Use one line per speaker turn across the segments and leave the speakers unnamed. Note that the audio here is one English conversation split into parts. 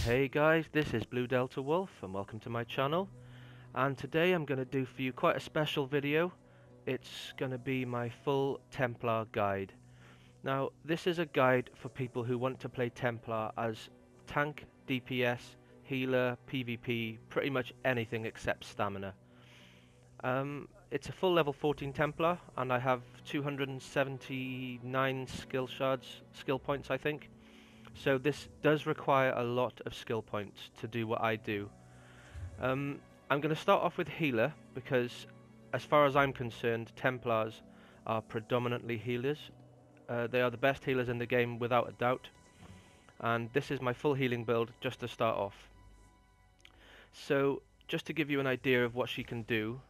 Hey guys, this is Blue Delta Wolf and welcome to my channel. And today I'm going to do for you quite a special video. It's going to be my full Templar guide. Now this is a guide for people who want to play Templar as tank, DPS, healer, PvP, pretty much anything except stamina. It's a full level 14 Templar and I have 279 skill points I think. So this does require a lot of skill points to do what I do. I'm going to start off with healer because as far as I'm concerned, Templars are predominantly healers. They are the best healers in the game without a doubt. And this is my full healing build just to start off. So just to give you an idea of what she can do.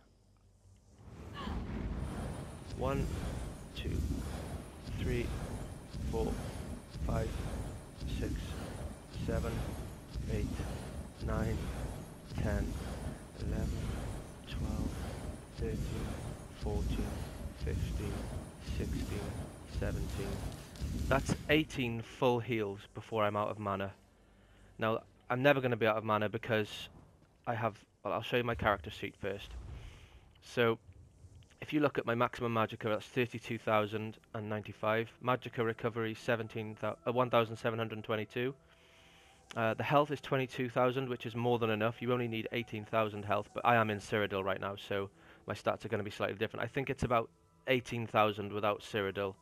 1, 2, 3, 4, 5, 6, 7, 8, 9, 10, 11, 12, 13, 14, 15, 16, 17. That's 18 full heals before I'm out of mana. Now, I'm never going to be out of mana because I have... Well, I'll show you my character sheet first. So, if you look at my maximum Magicka, that's 32,095. Magicka recovery 1,722. The health is 22,000, which is more than enough. You only need 18,000 health, but I am in Cyrodiil right now, so my stats are going to be slightly different. I think it's about 18,000 without Cyrodiil.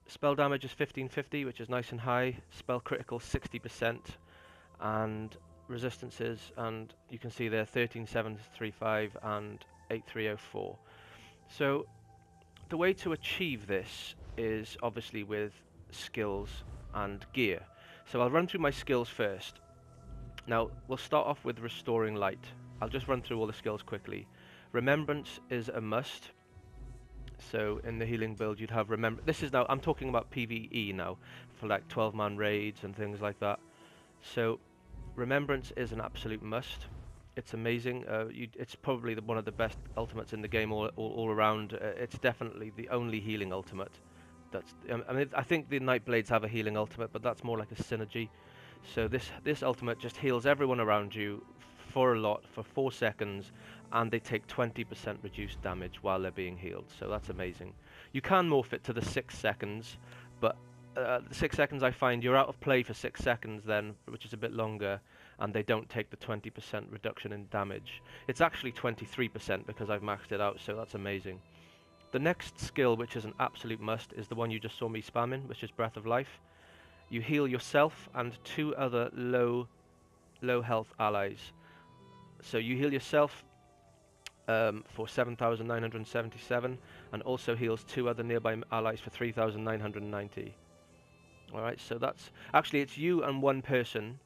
Spell damage is 1550, which is nice and high. Spell critical 60%, and resistances, and you can see there 13735 and 8304. So the way to achieve this is obviously with skills and gear. So I'll run through my skills first. Now we'll start off with restoring light. I'll just run through all the skills quickly. Remembrance is a must. So in the healing build you'd have this is now, I'm talking about PvE now, for like 12-man raids and things like that. So Remembrance is an absolute must. It's amazing. It's probably one of the best ultimates in the game all around. It's definitely the only healing ultimate. I mean, I think the Nightblades have a healing ultimate, but that's more like a synergy. So this ultimate just heals everyone around you for a lot for 4 seconds, and they take 20% reduced damage while they're being healed. So that's amazing. You can morph it to the 6 seconds, but the 6 seconds I find you're out of play for 6 seconds then, which is a bit longer, and they don't take the 20% reduction in damage. It's actually 23% because I've maxed it out, so that's amazing. The next skill, which is an absolute must, is the one you just saw me spamming, which is Breath of Life. You heal yourself and 2 other low health allies. So you heal yourself for 7,977 and also heals 2 other nearby allies for 3,990. Alright, so that's... Actually, it's you and 1 person.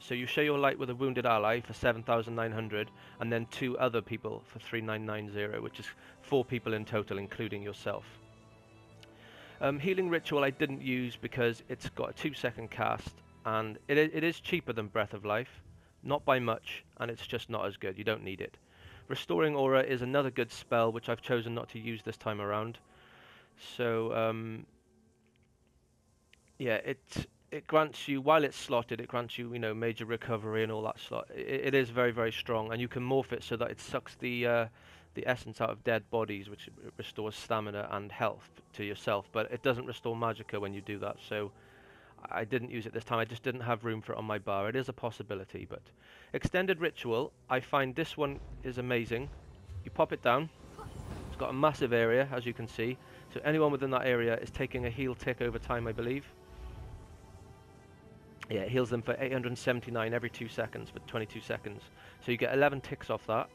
So you share your light with a wounded ally for 7,900 and then 2 other people for 3,990, which is 4 people in total, including yourself. Healing Ritual I didn't use because it's got a 2-second cast, and it is cheaper than Breath of Life. Not by much, and it's just not as good. You don't need it. Restoring Aura is another good spell, which I've chosen not to use this time around. So, yeah, it grants you, while it's slotted, it grants you, major recovery and all that slot. It is very, very strong, and you can morph it so that it sucks the essence out of dead bodies, which restores stamina and health to yourself, but it doesn't restore Magicka when you do that, so I didn't use it this time. I just didn't have room for it on my bar. It is a possibility, but... Extended Ritual, I find this one is amazing. You pop it down. It's got a massive area, as you can see, so anyone within that area is taking a heal tick over time, I believe. Yeah, it heals them for 879 every 2 seconds for 22 seconds. So you get 11 ticks off that.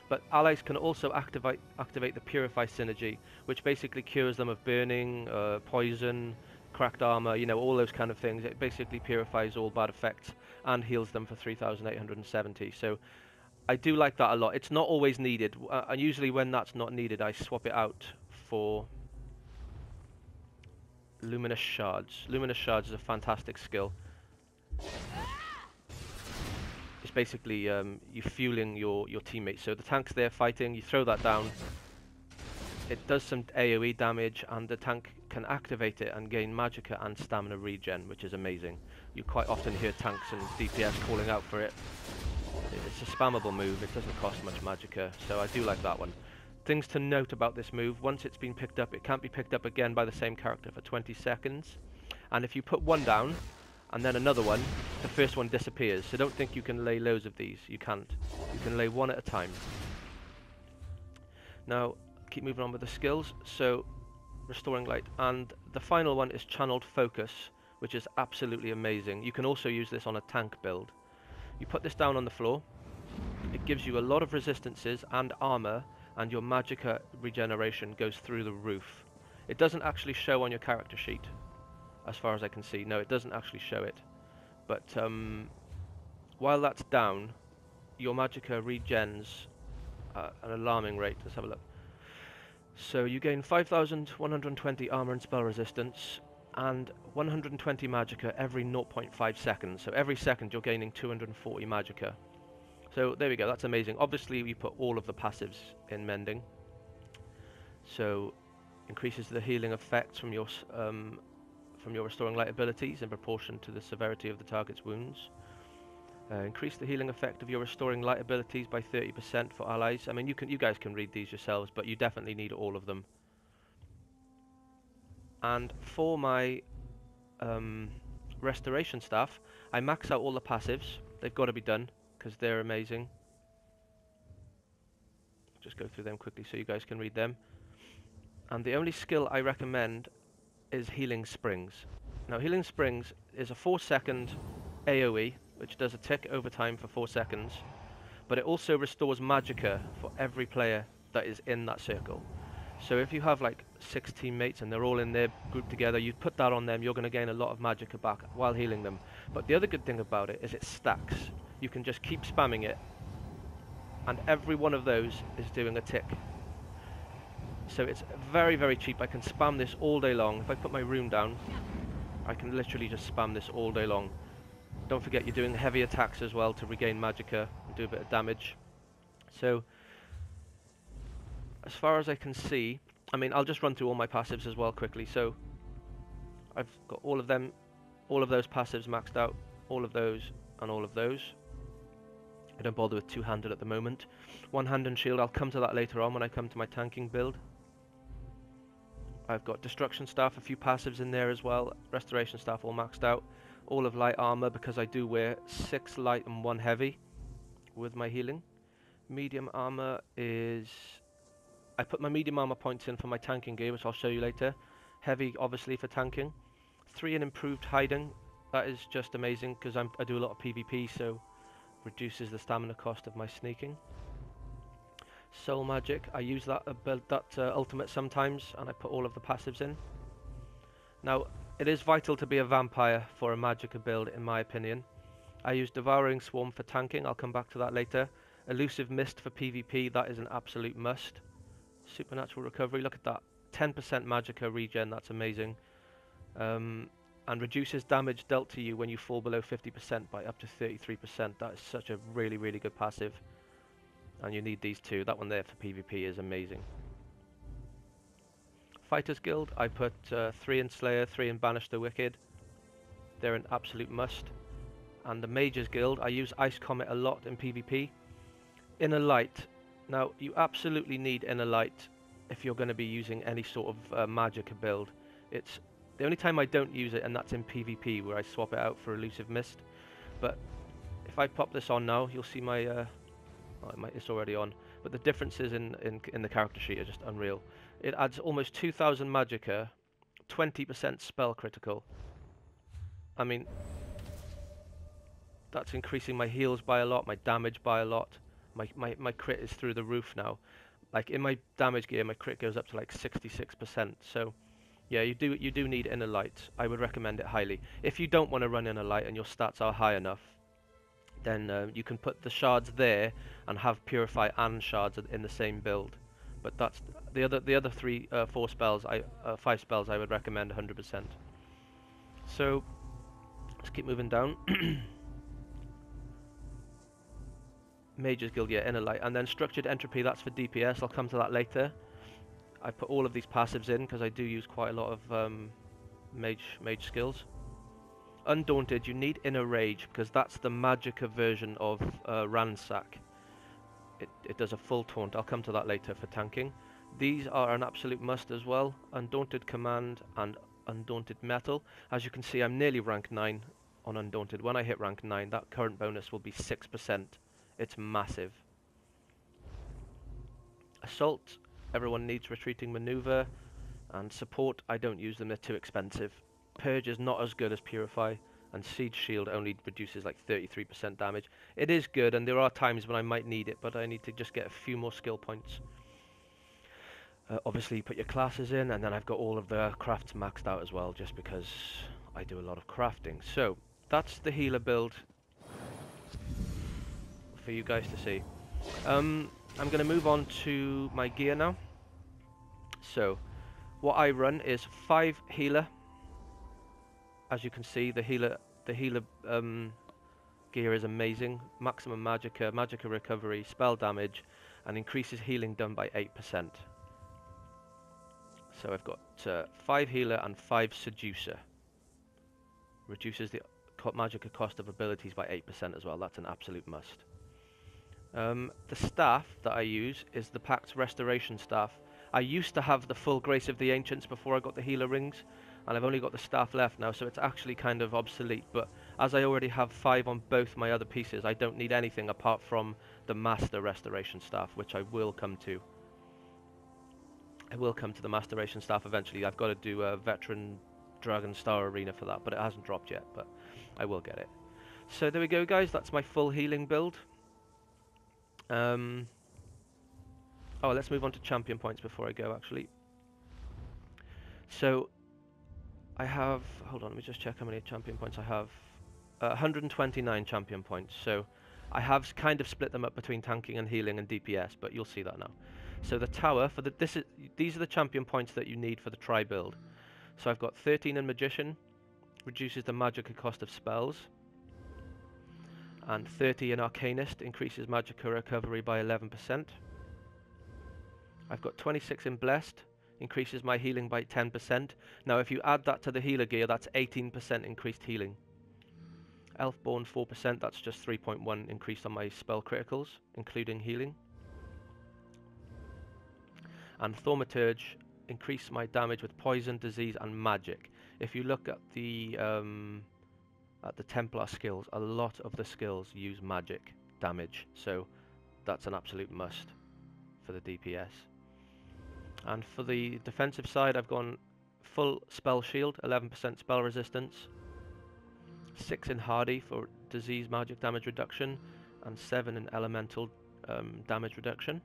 But allies can also activate the Purify synergy, which basically cures them of burning, poison, cracked armor, all those kind of things. It basically purifies all bad effects and heals them for 3,870. So I do like that a lot. It's not always needed. And usually when that's not needed, I swap it out for Luminous Shards. Luminous Shards is a fantastic skill. It's basically you fueling your teammates. So the tank's there fighting, you throw that down, it does some AoE damage, and the tank can activate it and gain Magicka and stamina regen, which is amazing. You quite often hear tanks and DPS calling out for it. It's a spammable move, it doesn't cost much Magicka, so I do like that one. Things to note about this move: once it's been picked up, it can't be picked up again by the same character for 20 seconds. And if you put one down, and then another one, the first one disappears. So don't think you can lay loads of these, you can't. You can lay one at a time. Now, keep moving on with the skills. So, Restoring Light, and the final one is Channeled Focus, which is absolutely amazing. You can also use this on a tank build. You put this down on the floor, it gives you a lot of resistances and armor, and your Magicka regeneration goes through the roof. It doesn't actually show on your character sheet, as far as I can see. No, it doesn't actually show it. But while that's down, your Magicka regens at an alarming rate. Let's have a look. So you gain 5,120 armor and spell resistance, and 120 Magicka every 0.5 seconds. So every second you're gaining 240 Magicka. So there we go, that's amazing. Obviously we put all of the passives in Mending. So increases the healing effects from your Restoring Light abilities in proportion to the severity of the target's wounds. Increase the healing effect of your Restoring Light abilities by 30% for allies. I mean, you guys can read these yourselves, but you definitely need all of them. And for my Restoration Staff, I max out all the passives. They've got to be done, because they're amazing. Just go through them quickly so you guys can read them. And the only skill I recommend is Healing Springs. Now, Healing Springs is a 4-second AoE, which does a tick over time for 4 seconds, but it also restores Magicka for every player that is in that circle. So if you have like 6 teammates and they're all in there grouped together, you put that on them, you're going to gain a lot of Magicka back while healing them. But the other good thing about it is it stacks. You can just keep spamming it, and every one of those is doing a tick. So it's very, very cheap. I can spam this all day long. If I put my rune down, I can literally just spam this all day long. Don't forget you're doing heavy attacks as well to regain Magicka and do a bit of damage. So, as far as I can see, I mean, I'll just run through all my passives as well quickly. So, I've got all of them, all of those passives maxed out, all of those, and all of those. I don't bother with two-handed at the moment. One-hand and shield, I'll come to that later on when I come to my tanking build. I've got Destruction Staff, a few passives in there as well. Restoration Staff all maxed out. All of light armor, because I do wear 6 light and 1 heavy with my healing. Medium armor is... I put my medium armor points in for my tanking gear, which I'll show you later. Heavy, obviously, for tanking. 3 in improved hiding. That is just amazing, because I do a lot of PvP, so reduces the stamina cost of my sneaking. Soul Magic, I use that ultimate sometimes, and I put all of the passives in. Now, it is vital to be a vampire for a Magicka build, in my opinion. I use Devouring Swarm for tanking, I'll come back to that later. Elusive Mist for PvP, that is an absolute must. Supernatural Recovery, look at that. 10% Magicka regen, that's amazing. And reduces damage dealt to you when you fall below 50% by up to 33%. That is such a really, really good passive. And you need these two. That one there for PvP is amazing. Fighters Guild, I put 3 in Slayer, 3 in Banish the Wicked. They're an absolute must. And the Mages Guild, I use Ice Comet a lot in PvP. Inner Light, now you absolutely need Inner Light if you're going to be using any sort of Magicka build. It's the only time I don't use it, and that's in PvP, where I swap it out for Elusive Mist. But if I pop this on now, you'll see my... it's already on, but the differences in the character sheet are just unreal. It adds almost 2,000 Magicka, 20% spell critical. I mean, that's increasing my heals by a lot, my damage by a lot. My crit is through the roof now. Like in my damage gear, my crit goes up to like 66%. So yeah, you do need Inner Light. I would recommend it highly. If you don't want to run Inner Light and your stats are high enough, then you can put the shards there and have Purify and shards in the same build. But that's the other 5 spells I would recommend 100%. So let's keep moving down. Mages Guild, yeah, Inner Light, and then Structured Entropy, that's for DPS. I'll come to that later. I put all of these passives in because I do use quite a lot of mage skills. Undaunted, you need Inner Rage because that's the Magicka version of Ransack. It does a full taunt. I'll come to that later for tanking. These are an absolute must as well. Undaunted Command and Undaunted Metal. As you can see, I'm nearly rank 9 on Undaunted. When I hit rank 9, that current bonus will be 6%. It's massive. Assault, everyone needs Retreating Maneuver. And Support, I don't use them, they're too expensive. Purge is not as good as Purify, and Siege Shield only reduces like 33% damage. It is good, and there are times when I might need it, but I need to just get a few more skill points. Obviously, you put your classes in, and then I've got all of the crafts maxed out as well, just because I do a lot of crafting. So, that's the healer build for you guys to see. I'm going to move on to my gear now. So, what I run is 5 healer. As you can see, the healer gear is amazing. Maximum Magicka recovery, spell damage, and increases healing done by 8%. So I've got 5 healer and 5 seducer. Reduces the Magicka cost of abilities by 8% as well. That's an absolute must. The staff that I use is the Pact Restoration staff. I used to have the full Grace of the Ancients before I got the healer rings, and I've only got the staff left now, so it's actually kind of obsolete. But as I already have 5 on both my other pieces, I don't need anything apart from the Master Restoration staff, which I will come to. I will come to the Master Restoration staff eventually. I've got to do a Veteran Dragon Star Arena for that, but it hasn't dropped yet, but I will get it. So there we go, guys. That's my full healing build. Oh, let's move on to champion points before I go, actually. So, I have... Hold on, let me just check how many champion points I have. 129 champion points. So, I have kind of split them up between tanking and healing and DPS, but you'll see that now. So, the tower, for these are the champion points that you need for the Tri build. So, I've got 13 in Magician, reduces the Magicka cost of spells. And 30 in Arcanist, increases Magicka recovery by 11%. I've got 26 in Blessed, increases my healing by 10%. Now if you add that to the healer gear, that's 18% increased healing. Elfborn 4%, that's just 3.1 increase on my spell criticals, including healing. And Thaumaturge, increase my damage with poison, disease and magic. If you look at the Templar skills, a lot of the skills use magic damage, so that's an absolute must for the DPS. And for the defensive side, I've gone full spell shield, 11% spell resistance, 6 in hardy for disease magic damage reduction, and 7 in elemental damage reduction.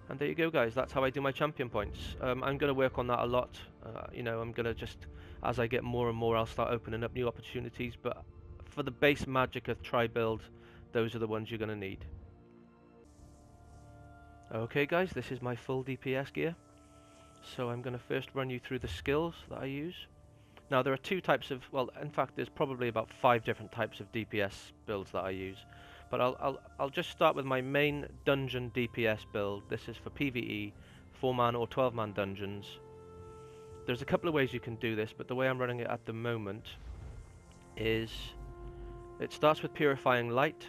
And there you go, guys. That's how I do my champion points. I'm going to work on that a lot. You know, I'm going to just, as I get more and more, I'll start opening up new opportunities. But for the base Magicka Tri build, those are the ones you're going to need. Okay guys, this is my full DPS gear. So I'm going to first run you through the skills that I use. Now there are 2 types of, well in fact there's probably about 5 different types of DPS builds that I use. But I'll just start with my main dungeon DPS build. This is for PvE, 4-man or 12-man dungeons. There's a couple of ways you can do this, but the way I'm running it at the moment is, it starts with Purifying Light.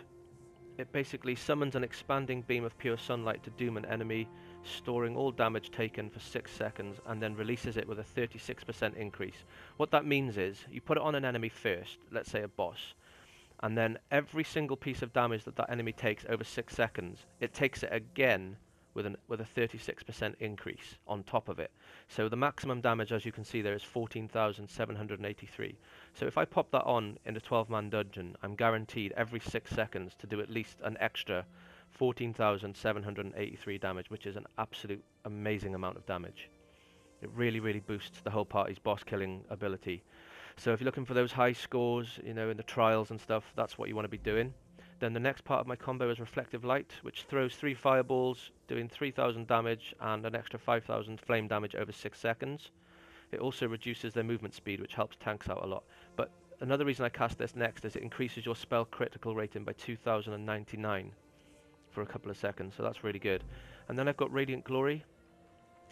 It basically summons an expanding beam of pure sunlight to doom an enemy, storing all damage taken for 6 seconds, and then releases it with a 36% increase. What that means is, you put it on an enemy first, let's say a boss, and then every single piece of damage that enemy takes over 6 seconds, it takes it again with a 36% increase on top of it. So the maximum damage, as you can see there, is 14,783. So if I pop that on in a 12-man dungeon, I'm guaranteed every 6 seconds to do at least an extra 14,783 damage, which is an absolute amazing amount of damage. It really, really boosts the whole party's boss killing ability. So if you're looking for those high scores, you know, in the trials and stuff, that's what you want to be doing. Then the next part of my combo is Reflective Light, which throws 3 fireballs, doing 3,000 damage and an extra 5,000 flame damage over 6 seconds. It also reduces their movement speed, which helps tanks out a lot. But another reason I cast this next is it increases your spell critical rating by 2,099 for a couple of seconds, so that's really good. And then I've got Radiant Glory,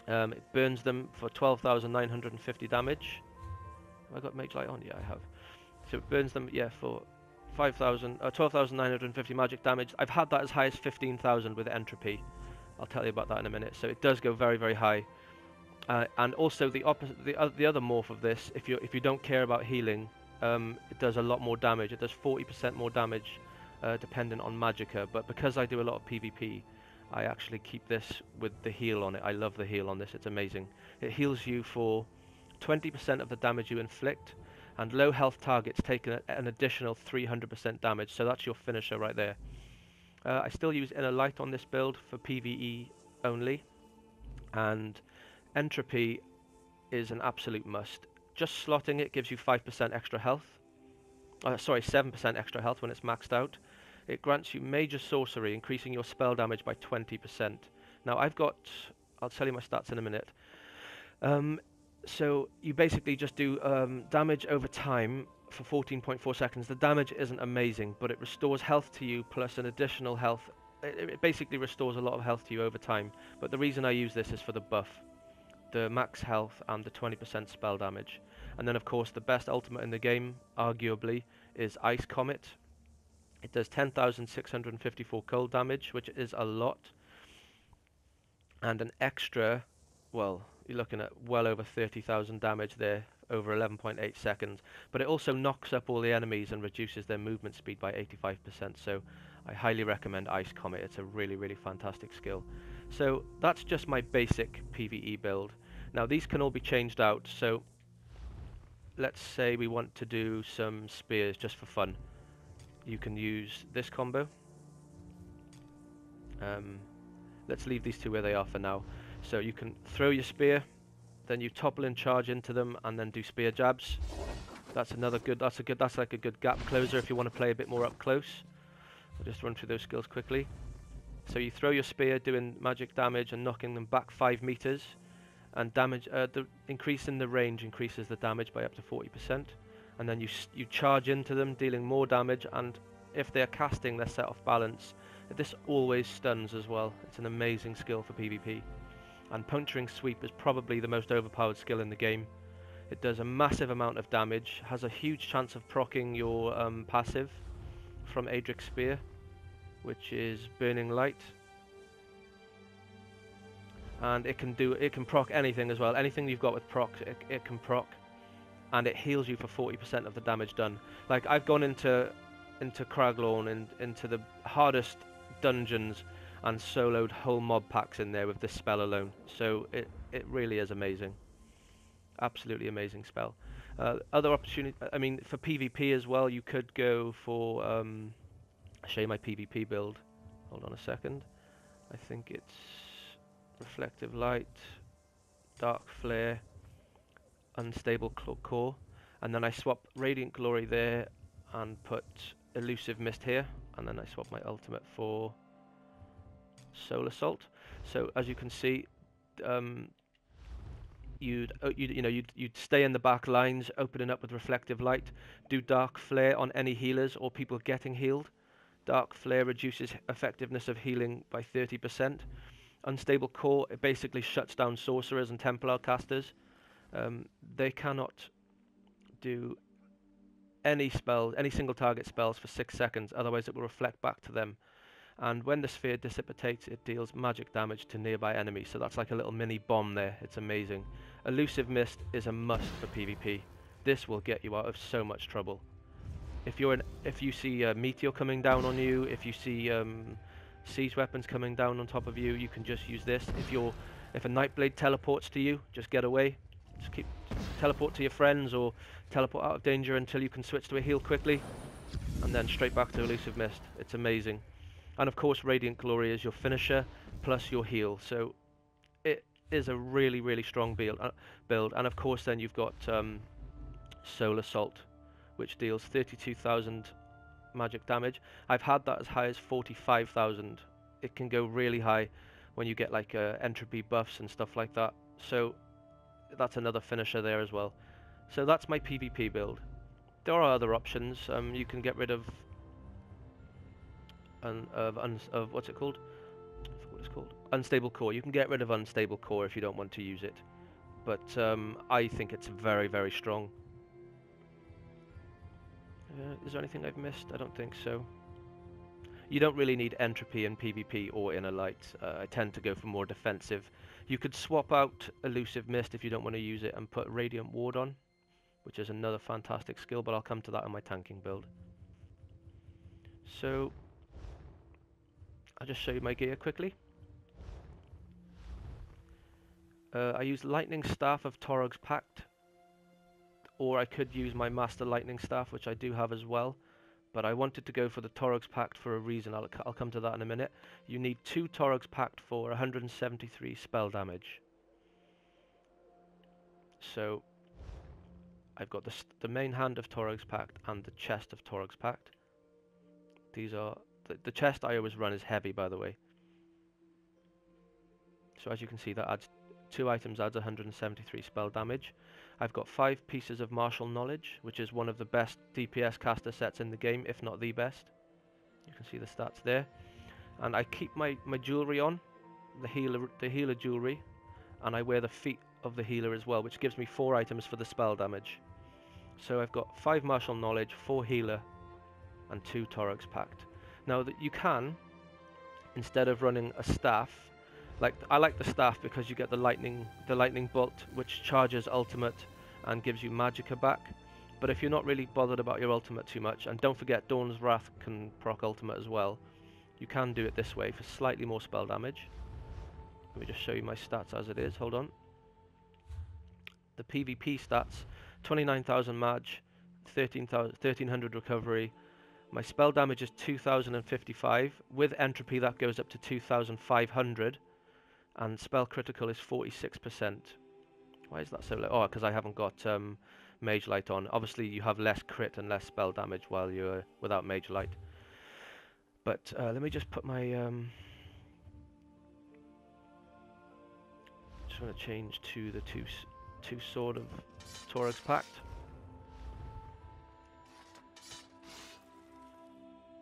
It burns them for 12,950 damage. Have I got Mage Light on? Yeah, I have. So it burns them, yeah, for 12,950 magic damage. I've had that as high as 15,000 with Entropy. I'll tell you about that in a minute. So it does go very, very high. And also the opposite, the other morph of this, if you don't care about healing, it does a lot more damage. It does 40% more damage, dependent on Magicka. But because I do a lot of PvP, I actually keep this with the heal on it. I love the heal on this. It's amazing. It heals you for 20% of the damage you inflict, and low health targets take an additional 300% damage. So that's your finisher right there. I still use Inner Light on this build for PvE only, and Entropy is an absolute must. Just slotting it gives you 5% extra health. Sorry, 7% extra health when it's maxed out. It grants you major sorcery, increasing your spell damage by 20%. Now I'll tell you my stats in a minute. So you basically just do damage over time for 14.4 seconds. The damage isn't amazing, but it restores health to you plus an additional health. It basically restores a lot of health to you over time. But the reason I use this is for the buff, the max health and the 20% spell damage. And then of course the best ultimate in the game, arguably, is Ice Comet. It does 10,654 cold damage, which is a lot. And an extra, well, you're looking at well over 30,000 damage there over 11.8 seconds. But it also knocks up all the enemies and reduces their movement speed by 85%. So I highly recommend Ice Comet. It's a really, really fantastic skill. So that's just my basic PvE build. Now these can all be changed out. So let's say we want to do some spears just for fun. You can use this combo. Let's leave these two where they are for now. So you can throw your spear, then you topple and charge into them, and then do spear jabs. That's like a good gap closer if you want to play a bit more up close. I'll just run through those skills quickly. So you throw your spear, doing magic damage and knocking them back 5 meters, and damage. The increase in the range increases the damage by up to 40%. And then you charge into them, dealing more damage, and if they're casting, they're set off balance. This always stuns as well. It's an amazing skill for PvP. And Puncturing Sweep is probably the most overpowered skill in the game. It does a massive amount of damage, has a huge chance of proccing your passive from Adric's Spear, which is Burning Light. And it can proc anything as well. Anything you've got with proc, it can proc. And it heals you for 40% of the damage done. Like, I've gone into Craglorn and into the hardest dungeons and soloed whole mob packs in there with this spell alone. So it really is amazing. Absolutely amazing spell. Other opportunity, I mean, for PvP as well, you could go for, I'll show you my PvP build. Hold on a second. I think it's Reflective Light, Dark Flare, Unstable Core, and then I swap Radiant Glory there and put Elusive Mist here, and then I swap my ultimate for Soul Assault. So as you can see, you'd stay in the back lines, opening up with Reflective Light, do Dark Flare on any healers or people getting healed. Dark Flare reduces effectiveness of healing by 30%. Unstable Core, it basically shuts down sorcerers and Templar casters. They cannot do any spells, any single target spells for 6 seconds, otherwise it will reflect back to them. And when the sphere dissipates, it deals magic damage to nearby enemies, so that's like a little mini bomb there. It's amazing. Elusive Mist is a must for PvP. This will get you out of so much trouble. If you see a meteor coming down on you, if you see siege weapons coming down on top of you, you can just use this. If a Nightblade teleports to you, just get away. Just teleport to your friends or teleport out of danger until you can switch to a heal quickly, and then straight back to Elusive Mist. It's amazing. And of course Radiant Glory is your finisher plus your heal, so it is a really, really strong build. And of course then you've got Soul Assault, which deals 32,000 magic damage. I've had that as high as 45,000. It can go really high when you get like entropy buffs and stuff like that, so that's another finisher there as well. So that's my PvP build. There are other options. You can get rid of what's it called? I forgot what it's called. unstable core. You can get rid of unstable core if you don't want to use it, but I think it's very, very strong. Is there anything I've missed? I don't think so. You don't really need entropy in PvP or in a light. I tend to go for more defensive. You could swap out elusive mist if you don't want to use it and put radiant ward on, which is another fantastic skill, but I'll come to that in my tanking build. So I'll just show you my gear quickly. I use Lightning Staff of Torog's Pact, or I could use my Master Lightning Staff, which I do have as well, but I wanted to go for the Torog's Pact for a reason. I'll come to that in a minute. You need 2 Torog's Pact for 173 spell damage. So I've got the main hand of Torog's Pact and the chest of Torog's Pact. These are the chest I always run is heavy, by the way. So as you can see, that adds 2 items, adds 173 spell damage. I've got 5 pieces of martial knowledge, which is one of the best DPS caster sets in the game, if not the best. You can see the stats there. And I keep my jewelry on, the healer jewelry, and I wear the feet of the healer as well, which gives me 4 items for the spell damage. So I've got 5 martial knowledge, 4 healer, and 2 Torog's Pact. Now that you can, instead of running a staff, I like the staff because you get the lightning bolt, which charges ultimate and gives you Magicka back. But if you're not really bothered about your ultimate too much, and don't forget Dawn's Wrath can proc ultimate as well, you can do it this way for slightly more spell damage. Let me just show you my stats as it is. Hold on. The PvP stats: 29,000 Maj, 1300 recovery. My spell damage is 2,055. With entropy, that goes up to 2,500. And spell critical is 46%. Why is that so low? Oh, because I haven't got Mage Light on. Obviously, you have less crit and less spell damage while you're without Mage Light. But let me just put my... just want to change to the two Sword of Torog's Pact.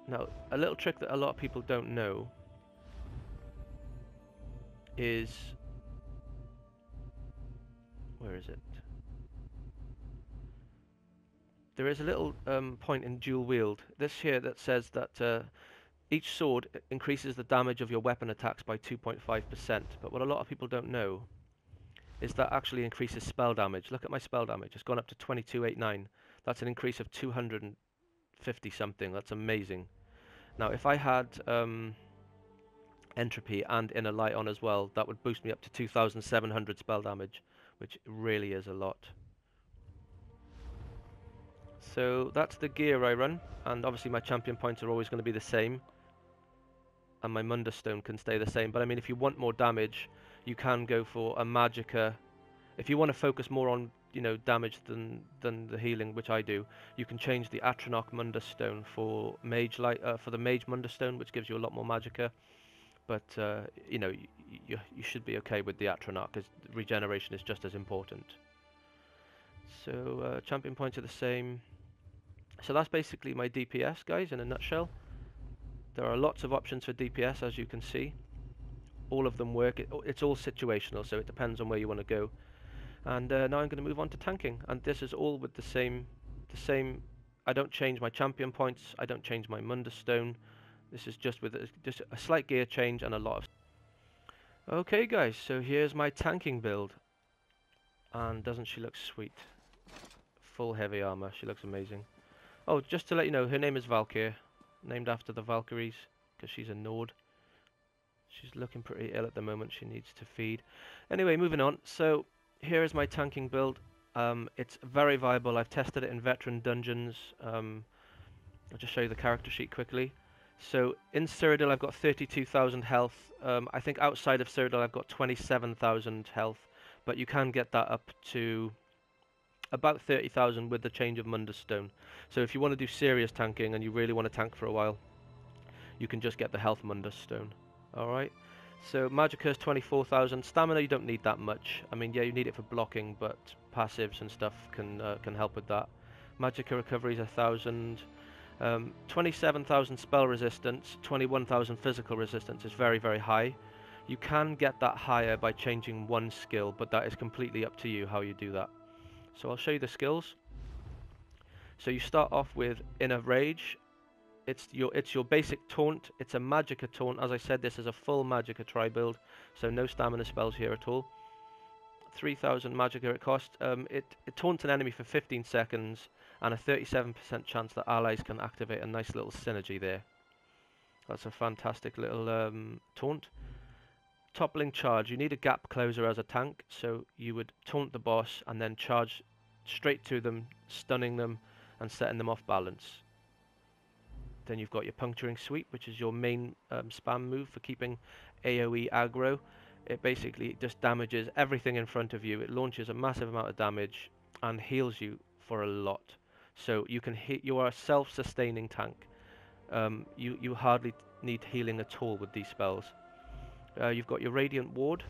Now, a little trick that a lot of people don't know is, where is it? There is a little point in dual wield, this here, that says that each sword increases the damage of your weapon attacks by 2.5%, but what a lot of people don't know is that actually increases spell damage. Look at my spell damage, it's gone up to 2289. That's an increase of 250 something, that's amazing. Now if I had entropy and inner light on as well, that would boost me up to 2,700 spell damage, which really is a lot. So that's the gear I run, and obviously my champion points are always going to be the same, and my Mundus Stone can stay the same. But I mean, if you want more damage, you can go for a Magicka. If you want to focus more on, you know, damage than the healing, which I do, you can change the Atronach Mundus Stone for Mage Light, for the Mage Mundus Stone, which gives you a lot more Magicka. But you know, you should be okay with the Atronach, because regeneration is just as important. So champion points are the same. So that's basically my DPS, guys, in a nutshell. There are lots of options for DPS, as you can see. All of them work. It's all situational, so it depends on where you want to go. And now I'm going to move on to tanking, and this is all with the same. I don't change my champion points. I don't change my Mundus Stone. This is just with just a slight gear change and a lot of... Okay guys, so here's my tanking build. And doesn't she look sweet? Full heavy armor, she looks amazing. Oh, just to let you know, her name is Valkyr, named after the Valkyries, because she's a Nord. She's looking pretty ill at the moment, she needs to feed. Anyway, moving on, so here is my tanking build. It's very viable. I've tested it in veteran dungeons. I'll just show you the character sheet quickly. So in Cyrodiil I've got 32,000 health. I think outside of Cyrodiil I've got 27,000 health, but you can get that up to about 30,000 with the change of Mundus Stone. So if you want to do serious tanking and you really want to tank for a while, you can just get the health Mundus Stone. Alright, so Magicka is 24,000. Stamina you don't need that much. I mean, yeah, you need it for blocking, but passives and stuff can help with that. Magicka recovery is 1,000. 27,000 spell resistance, 21,000 physical resistance is very, very high. You can get that higher by changing one skill, but that is completely up to you how you do that. So I'll show you the skills. So you start off with Inner Rage. It's your basic taunt. It's a Magicka taunt. As I said, this is a full Magicka Tri build, so no stamina spells here at all. 3,000 Magicka it costs. It taunts an enemy for 15 seconds, and a 37% chance that allies can activate a nice little synergy there. That's a fantastic little taunt. Toppling charge. You need a gap closer as a tank, so you would taunt the boss and then charge straight to them, stunning them and setting them off balance. Then you've got your puncturing sweep, which is your main spam move for keeping AoE aggro. It basically just damages everything in front of you. It launches a massive amount of damage and heals you for a lot. So you can hit. You are a self-sustaining tank. You hardly need healing at all with these spells. You've got your Radiant Ward,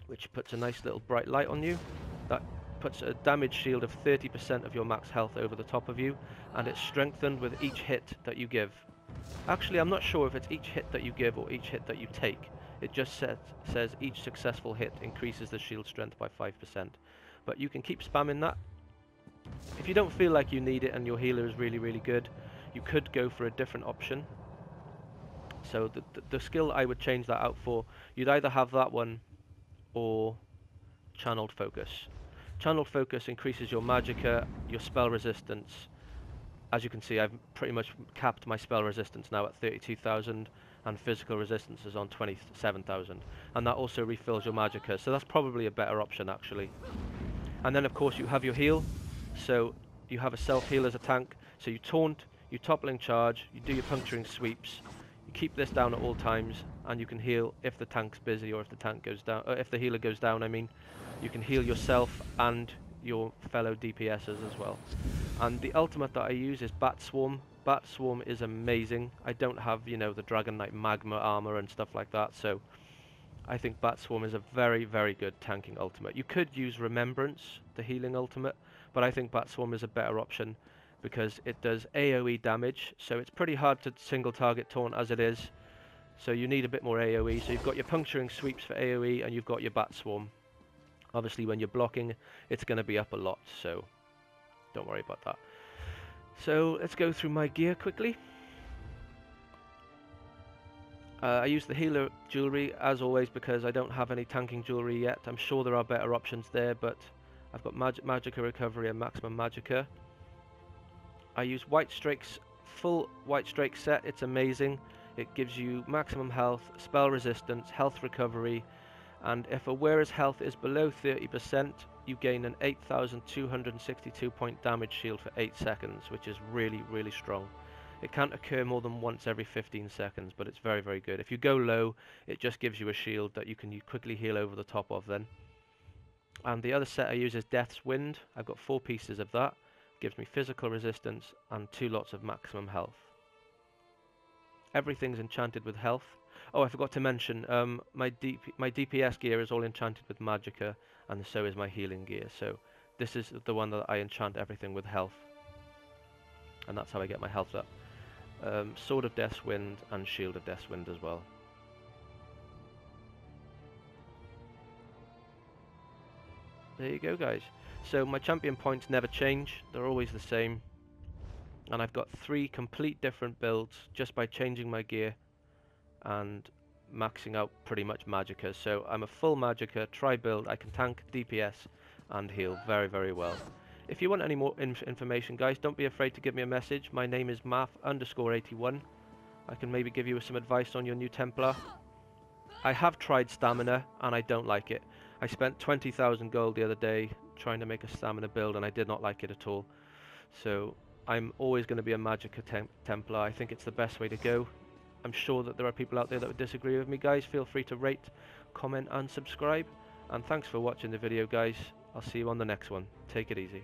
which puts a nice little bright light on you. That puts a damage shield of 30% of your max health over the top of you, and it's strengthened with each hit that you give. Actually, I'm not sure if it's each hit that you give or each hit that you take. It just says each successful hit increases the shield strength by 5%. But you can keep spamming that. If you don't feel like you need it and your healer is really, really good, you could go for a different option. So the skill I would change that out for, you'd either have that one or Channeled Focus. Channeled Focus increases your Magicka, your spell resistance. As you can see, I've pretty much capped my spell resistance now at 32,000, and physical resistance is on 27,000. And that also refills your Magicka, so that's probably a better option actually. And then of course you have your heal, so you have a self-heal as a tank, so you taunt, you toppling charge, you do your puncturing sweeps, you keep this down at all times, and you can heal if the tank's busy or if the tank goes down, or if the healer goes down, I mean. You can heal yourself and your fellow DPSs as well. And the ultimate that I use is Bat Swarm. Bat Swarm is amazing. I don't have, you know, the Dragon Knight Magma armor and stuff like that, so I think Bat Swarm is a very, very good tanking ultimate. You could use Remembrance, the healing ultimate, but I think Bat Swarm is a better option because it does AoE damage, so it's pretty hard to single target taunt as it is. So you need a bit more AoE. So you've got your puncturing sweeps for AoE and you've got your Bat Swarm. Obviously when you're blocking, it's going to be up a lot, so don't worry about that. So let's go through my gear quickly. I use the healer jewelry as always because I don't have any tanking jewelry yet. I'm sure there are better options there, but I've got Magicka Recovery and Maximum Magicka. I use White Strake's full White Strake set. It's amazing. It gives you maximum health, spell resistance, health recovery, and if a wearer's health is below 30%, you gain an 8,262 point damage shield for 8 seconds, which is really, really strong. It can't occur more than once every 15 seconds, but it's very, very good. If you go low, it just gives you a shield that you can quickly heal over the top of then. And the other set I use is Death's Wind. I've got 4 pieces of that. It gives me physical resistance and 2 lots of maximum health. Everything's enchanted with health. Oh, I forgot to mention, my DPS gear is all enchanted with Magicka, and so is my healing gear. So this is the one that I enchant everything with health, and that's how I get my health up. Sword of Death's Wind and Shield of Death's Wind as well. There you go, guys. So my champion points never change. They're always the same. And I've got 3 complete different builds just by changing my gear and maxing out pretty much Magicka. So I'm a full Magicka Tri build. I can tank, DPS and heal very, very well. If you want any more information, guys, don't be afraid to give me a message. My name is math_81. I can maybe give you some advice on your new Templar. I have tried stamina and I don't like it. I spent 20,000 gold the other day trying to make a stamina build and I did not like it at all. So I'm always going to be a Magicka Templar. I think it's the best way to go. I'm sure that there are people out there that would disagree with me, guys. Feel free to rate, comment and subscribe. And thanks for watching the video, guys. I'll see you on the next one. Take it easy.